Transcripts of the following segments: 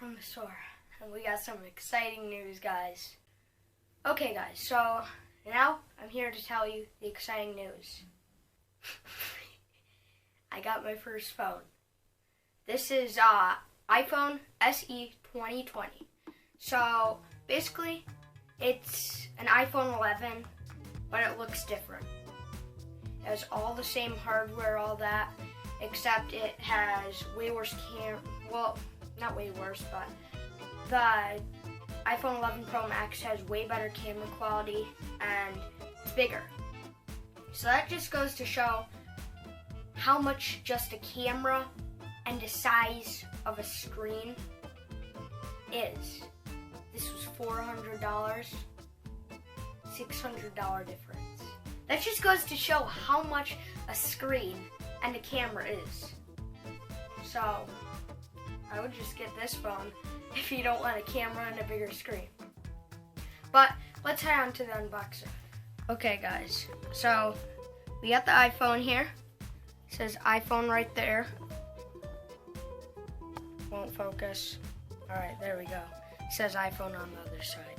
from the store, and we got some exciting news, guys. Okay, guys, so now I'm here to tell you the exciting news. I got my first phone. This is iPhone SE 2020. So basically, it's an iPhone 11, but it looks different. It has all the same hardware, all that, except it has way worse well, not way worse, but the iPhone 11 Pro Max has way better camera quality and it's bigger. So that just goes to show how much just a camera and the size of a screen is. This was $400, $600 difference. That just goes to show how much a screen and a camera is. So I would just get this phone if you don't want a camera and a bigger screen. But let's head on to the unboxing. Okay guys, so we got the iPhone here. It says iPhone right there. Won't focus. Alright, there we go. It says iPhone on the other side.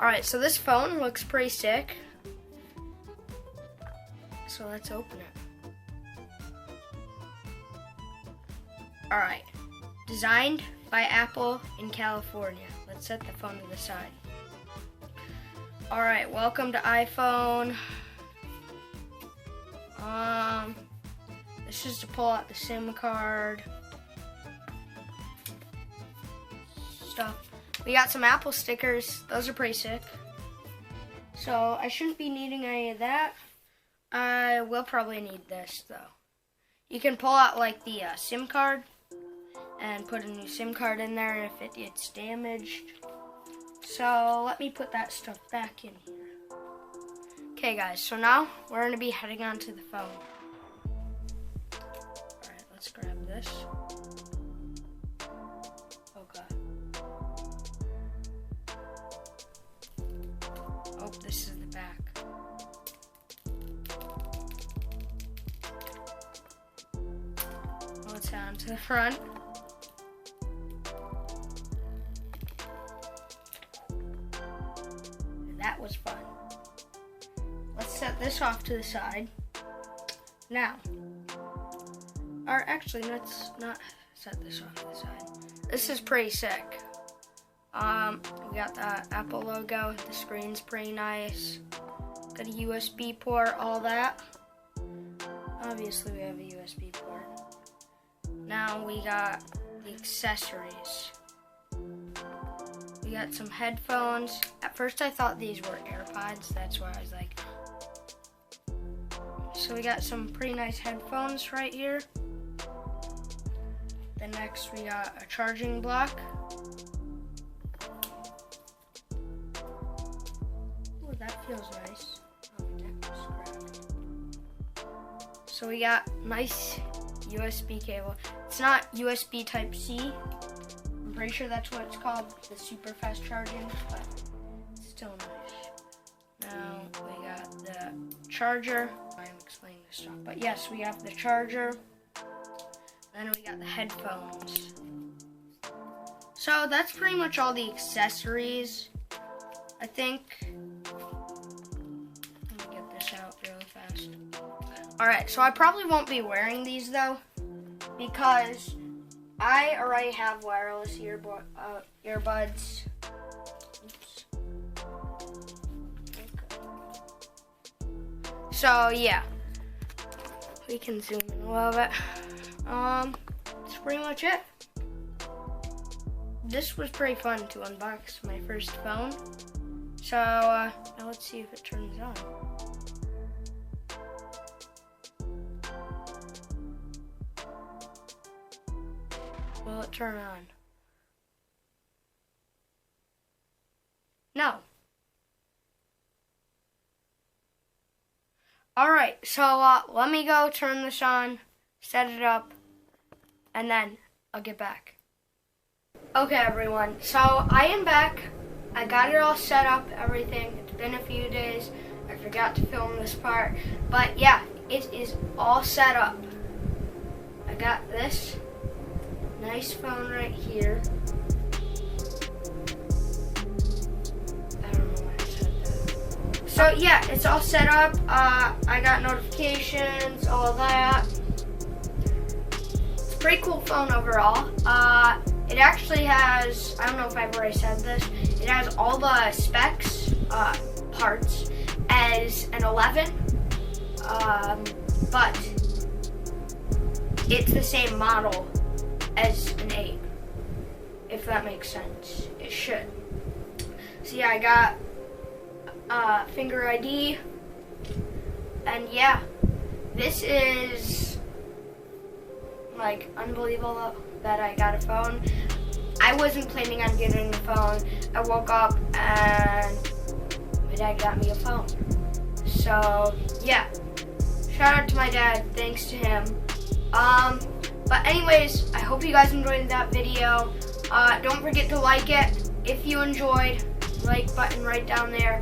Alright, so this phone looks pretty sick. So let's open it. Alright, designed by Apple in California. Let's set the phone to the side. Alright, welcome to iPhone. This is to pull out the SIM card. Stuff. We got some Apple stickers. Those are pretty sick. So I shouldn't be needing any of that. I will probably need this though. You can pull out like the SIM card and put a new SIM card in there if it gets damaged. So let me put that stuff back in here. Okay guys, so now we're going to be heading on to the phone. Alright, let's grab this. Okay. Oh, this is the back. Let's head on to the front. That was fun. Let's set this off to the side. Now, or actually, let's not set this off to the side. This is pretty sick. We got the Apple logo. The screen's pretty nice. Got a USB port, all that. Obviously, we have a USB port. Now we got the accessories. We got some headphones. At first I thought these were AirPods. That's why I was like. So we got some pretty nice headphones right here. Then next we got a charging block. Oh, that feels nice. Oh, that was cracked. So we got nice USB cable. It's not USB Type-C. I'm pretty sure that's what it's called, the super fast charging, but it's still nice. Now we got the charger. I'm explaining this stuff, but yes, we have the charger. Then we got the headphones. So that's pretty much all the accessories, I think. Let me get this out really fast. Alright, so I probably won't be wearing these though, because I already have wireless earbuds. Oops. Okay. So yeah, we can zoom in a little bit. That's pretty much it. This was pretty fun to unbox my first phone. So now let's see if it turns on. Will it turn on? No. Alright, so let me go turn this on, set it up, and then I'll get back. Okay everyone, so I am back. I got it all set up, everything. It's been a few days. I forgot to film this part. But yeah, it is all set up. I got this nice phone right here. So yeah, it's all set up. I got notifications, all that. It's a pretty cool phone overall. It actually has, I don't know if I've already said this, it has all the specs, parts as an 11, but it's the same model as an 8, if that makes sense. It should. So yeah, I got finger ID, and yeah, this is like unbelievable that I got a phone. I wasn't planning on getting a phone. I woke up and my dad got me a phone. So yeah, shout out to my dad, thanks to him. But anyways, I hope you guys enjoyed that video. Don't forget to like it if you enjoyed. Like button right down there.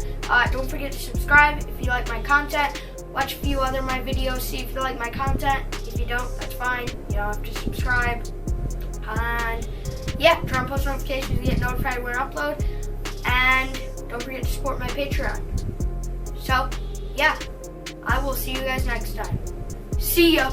Don't forget to subscribe if you like my content. Watch a few other of my videos, see if you like my content. If you don't, that's fine. You don't have to subscribe. And yeah, turn on post notifications to get notified when I upload. And don't forget to support my Patreon. So yeah, I will see you guys next time. See ya!